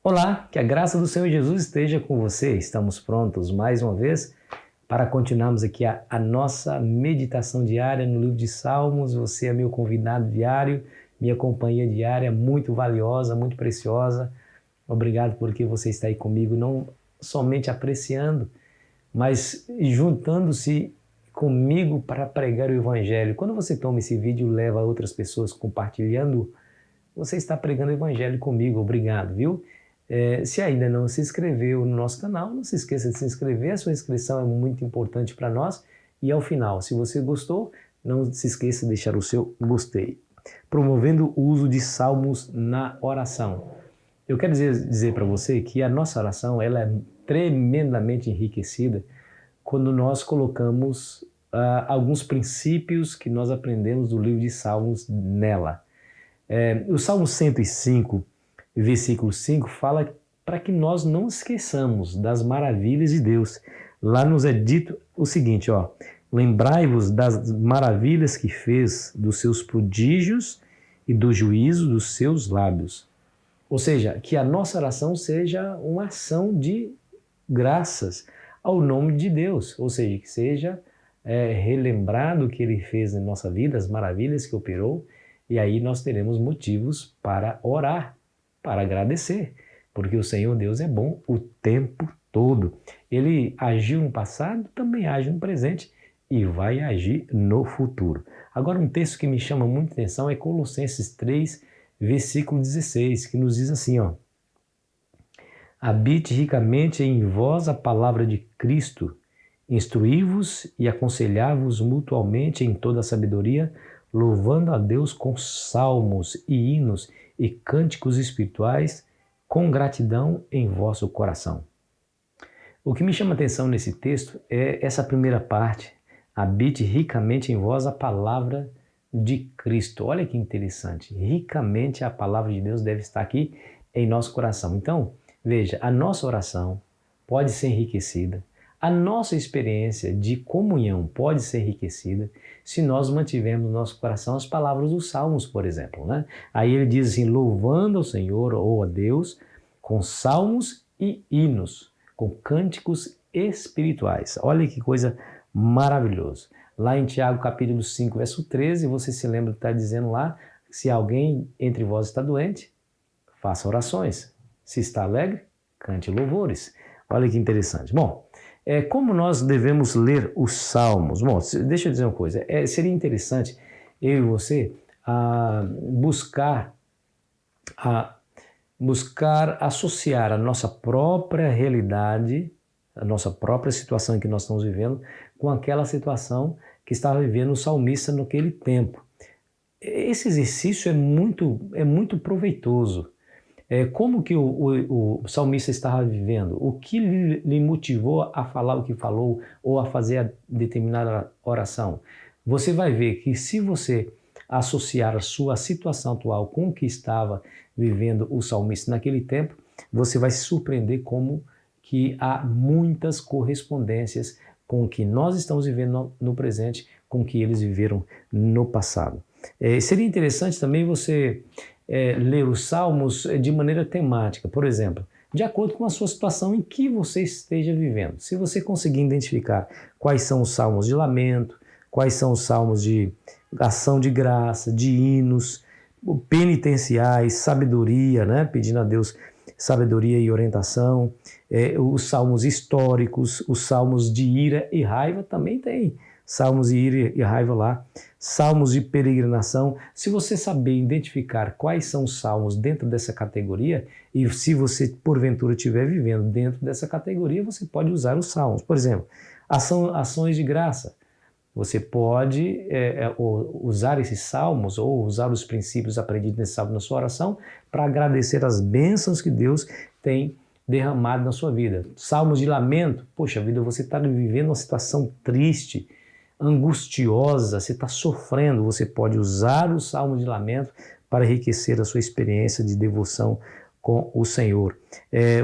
Olá, que a graça do Senhor Jesus esteja com você. Estamos prontos mais uma vez para continuarmos aqui a nossa meditação diária no livro de Salmos. Você é meu convidado diário, minha companhia diária, muito valiosa, muito preciosa. Obrigado porque você está aí comigo, não somente apreciando, mas juntando-se comigo para pregar o Evangelho. Quando você toma esse vídeo e leva outras pessoas compartilhando, você está pregando o Evangelho comigo. Obrigado, viu? Se ainda não se inscreveu no nosso canal, não se esqueça de se inscrever. A sua inscrição é muito importante para nós. E ao final, se você gostou, não se esqueça de deixar o seu gostei. Promovendo o uso de salmos na oração. Eu quero dizer para você que a nossa oração ela é tremendamente enriquecida quando nós colocamos alguns princípios que nós aprendemos do livro de Salmos nela. O Salmo 105, versículo 5, fala para que nós não esqueçamos das maravilhas de Deus. Lá nos é dito o seguinte, ó: lembrai-vos das maravilhas que fez, dos seus prodígios e do juízo dos seus lábios. Ou seja, que a nossa oração seja uma ação de graças ao nome de Deus, ou seja, que seja relembrado o que Ele fez na nossa vida, as maravilhas que operou, e aí nós teremos motivos para orar, para agradecer, porque o Senhor Deus é bom o tempo todo. Ele agiu no passado, também age no presente e vai agir no futuro. Agora, um texto que me chama muita atenção é Colossenses 3, versículo 16, que nos diz assim, ó: habite ricamente em vós a palavra de Cristo, instruí-vos e aconselhai-vos mutualmente em toda a sabedoria, louvando a Deus com salmos e hinos e cânticos espirituais, com gratidão em vosso coração. O que me chama a atenção nesse texto é essa primeira parte: habite ricamente em vós a palavra de Cristo. Olha que interessante, ricamente a palavra de Deus deve estar aqui em nosso coração. Então, veja, a nossa oração pode ser enriquecida, a nossa experiência de comunhão pode ser enriquecida se nós mantivermos no nosso coração as palavras dos Salmos, por exemplo, né? Aí ele diz assim: louvando ao Senhor ou a Deus com salmos e hinos, com cânticos espirituais. Olha que coisa maravilhosa. Lá em Tiago capítulo 5, verso 13, você se lembra que está dizendo lá: se alguém entre vós está doente, faça orações. Se está alegre, cante louvores. Olha que interessante. Bom, como nós devemos ler os Salmos? Bom, deixa eu dizer uma coisa. Seria interessante eu e você buscar associar a nossa própria realidade, a nossa própria situação em que nós estamos vivendo, com aquela situação que estava vivendo o salmista naquele tempo. Esse exercício é muito proveitoso. Como que o salmista estava vivendo? O que lhe motivou a falar o que falou ou a fazer a determinada oração? Você vai ver que se você associar a sua situação atual com o que estava vivendo o salmista naquele tempo, você vai se surpreender como que há muitas correspondências com o que nós estamos vivendo no presente, com o que eles viveram no passado. Seria interessante também você ler os salmos de maneira temática, por exemplo, de acordo com a sua situação em que você esteja vivendo. Se você conseguir identificar quais são os salmos de lamento, quais são os salmos de ação de graça, de hinos, penitenciais, sabedoria, né? Pedindo a Deus sabedoria e orientação, os salmos históricos, os salmos de ira e raiva também tem. Salmos de ira e raiva lá, salmos de peregrinação. Se você saber identificar quais são os salmos dentro dessa categoria, e se você porventura estiver vivendo dentro dessa categoria, você pode usar os salmos. Por exemplo, ações de graça. Você pode usar esses salmos ou usar os princípios aprendidos nesse salmo na sua oração para agradecer as bênçãos que Deus tem derramado na sua vida. Salmos de lamento. Poxa vida, você está vivendo uma situação triste, angustiosa, você está sofrendo, você pode usar o salmo de lamento para enriquecer a sua experiência de devoção com o Senhor.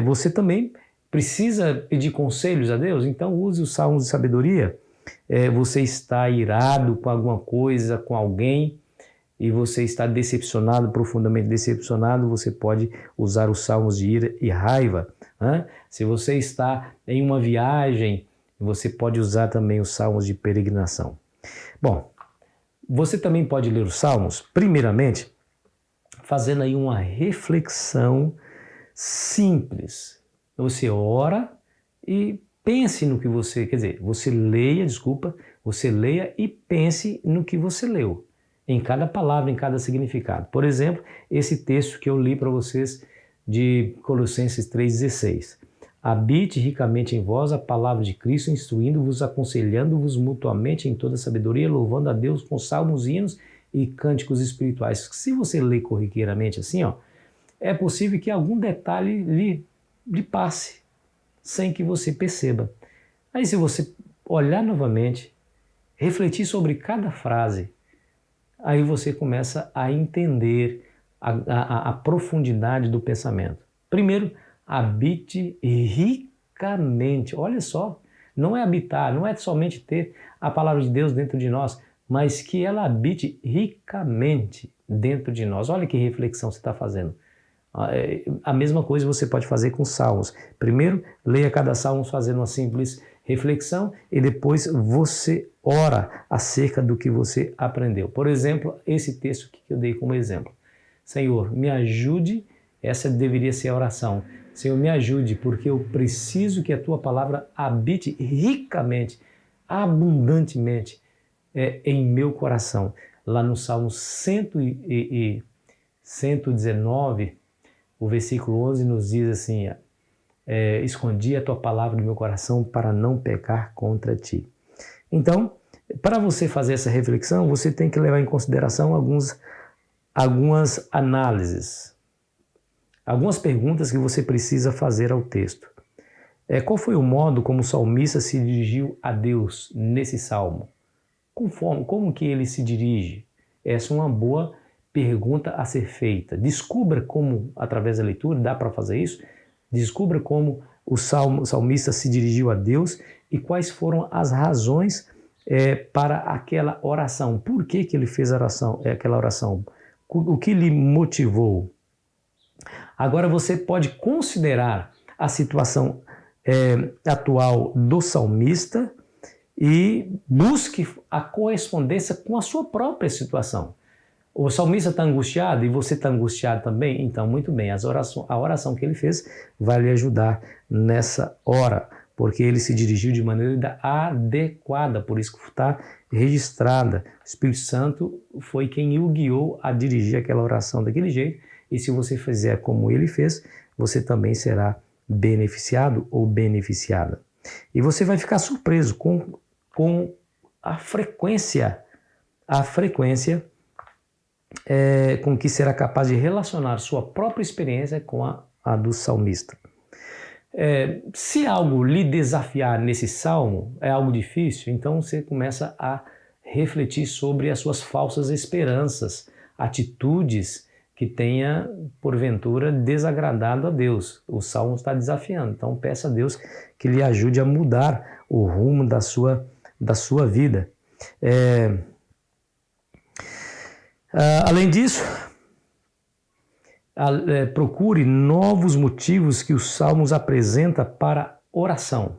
Você também precisa pedir conselhos a Deus, então use os salmos de sabedoria. Você está irado com alguma coisa, com alguém, e você está decepcionado, profundamente decepcionado, você pode usar os salmos de ira e raiva. Se você está em uma viagem, você pode usar também os salmos de peregrinação. Bom, você também pode ler os salmos, primeiramente, fazendo aí uma reflexão simples. Você ora e pense no que você, quer dizer, você leia e pense no que você leu, em cada palavra, em cada significado. Por exemplo, esse texto que eu li para vocês de Colossenses 3,16. Habite ricamente em vós a palavra de Cristo, instruindo-vos, aconselhando-vos mutuamente em toda sabedoria, louvando a Deus com salmos, hinos e cânticos espirituais. Se você lê corriqueiramente assim, é possível que algum detalhe lhe passe, sem que você perceba. Aí se você olhar novamente, refletir sobre cada frase, aí você começa a entender a profundidade do pensamento. Primeiro, habite ricamente. Olha só, não é habitar, não é somente ter a palavra de Deus dentro de nós, mas que ela habite ricamente dentro de nós. Olha que reflexão você está fazendo. A mesma coisa você pode fazer com salmos. Primeiro, leia cada salmo fazendo uma simples reflexão e depois você ora acerca do que você aprendeu. Por exemplo, esse texto que eu dei como exemplo. Senhor, me ajude, essa deveria ser a oração. Senhor, me ajude, porque eu preciso que a tua palavra habite ricamente, abundantemente em meu coração. Lá no Salmo 119, o versículo 11 nos diz assim, escondi a tua palavra no meu coração para não pecar contra ti. Então, para você fazer essa reflexão, você tem que levar em consideração algumas análises, algumas perguntas que você precisa fazer ao texto. Qual foi o modo como o salmista se dirigiu a Deus nesse salmo? Como que ele se dirige? Essa é uma boa pergunta a ser feita. Descubra como, através da leitura, dá para fazer isso, descubra como o salmista se dirigiu a Deus e quais foram as razões para aquela oração. Por que ele fez aquela oração? O que lhe motivou? Agora você pode considerar a situação atual do salmista e busque a correspondência com a sua própria situação. O salmista está angustiado e você está angustiado também? Então, muito bem, a oração que ele fez vai lhe ajudar nessa hora, porque ele se dirigiu de maneira adequada, por isso que está registrada. O Espírito Santo foi quem o guiou a dirigir aquela oração daquele jeito, e se você fizer como ele fez, você também será beneficiado ou beneficiada. E você vai ficar surpreso com a frequência com que será capaz de relacionar sua própria experiência com a do salmista. Se algo lhe desafiar nesse salmo, é algo difícil, então você começa a refletir sobre as suas falsas esperanças, atitudes que tenha, porventura, desagradado a Deus. O salmo está desafiando, então peça a Deus que lhe ajude a mudar o rumo da sua vida. Além disso, procure novos motivos que os salmos apresenta para oração.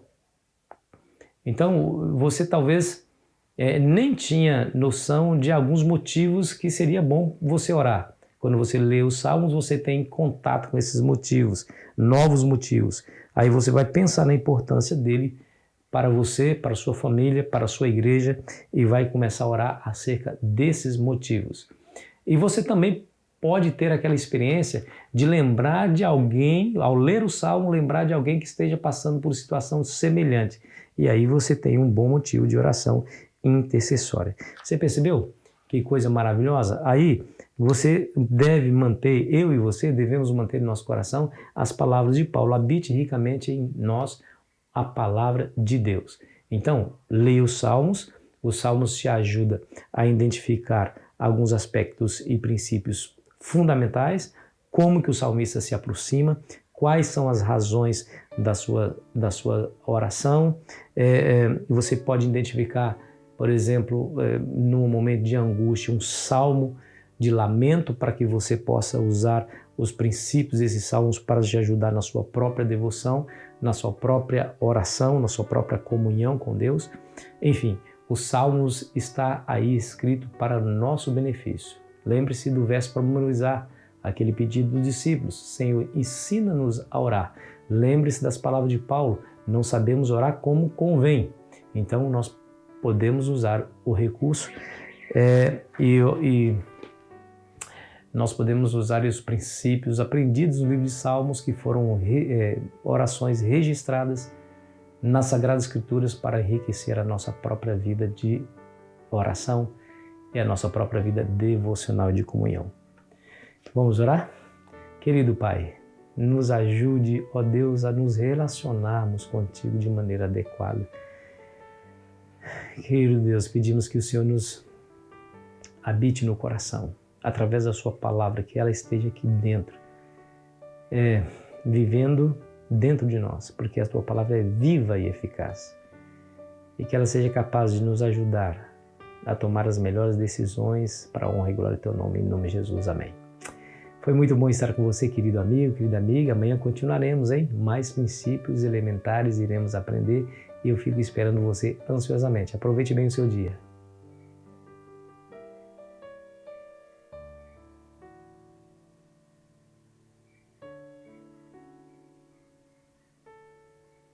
Então, você talvez nem tinha noção de alguns motivos que seria bom você orar. Quando você lê os salmos, você tem contato com esses motivos, novos motivos. Aí você vai pensar na importância dele para você, para a sua família, para a sua igreja e vai começar a orar acerca desses motivos. E você também pode ter aquela experiência de lembrar de alguém, ao ler o salmo, lembrar de alguém que esteja passando por situação semelhante. E aí você tem um bom motivo de oração intercessória. Você percebeu? Que coisa maravilhosa. Aí você deve manter, eu e você devemos manter no nosso coração as palavras de Paulo. Habite ricamente em nós a palavra de Deus. Então, leia os salmos te ajudam a identificar alguns aspectos e princípios fundamentais, como que o salmista se aproxima, quais são as razões da sua oração. Você pode identificar, por exemplo, num momento de angústia, um salmo de lamento para que você possa usar os princípios desses salmos para te ajudar na sua própria devoção, na sua própria oração, na sua própria comunhão com Deus. Enfim, os salmos está aí escrito para nosso benefício. Lembre-se do verso para memorizar, aquele pedido dos discípulos: Senhor, ensina-nos a orar. Lembre-se das palavras de Paulo: não sabemos orar como convém. Então nós podemos usar o recurso nós podemos usar os princípios aprendidos no livro de Salmos, que foram orações registradas nas Sagradas Escrituras para enriquecer a nossa própria vida de oração e a nossa própria vida devocional de comunhão. Vamos orar? Querido Pai, nos ajude, ó Deus, a nos relacionarmos contigo de maneira adequada. Querido Deus, pedimos que o Senhor nos habite no coração, através da sua palavra, que ela esteja aqui dentro, vivendo dentro de nós, porque a tua palavra é viva e eficaz. E que ela seja capaz de nos ajudar a tomar as melhores decisões para a honra e glória do teu nome, em nome de Jesus. Amém. Foi muito bom estar com você, querido amigo, querida amiga. Amanhã continuaremos, hein? Mais princípios elementares iremos aprender e eu fico esperando você ansiosamente. Aproveite bem o seu dia.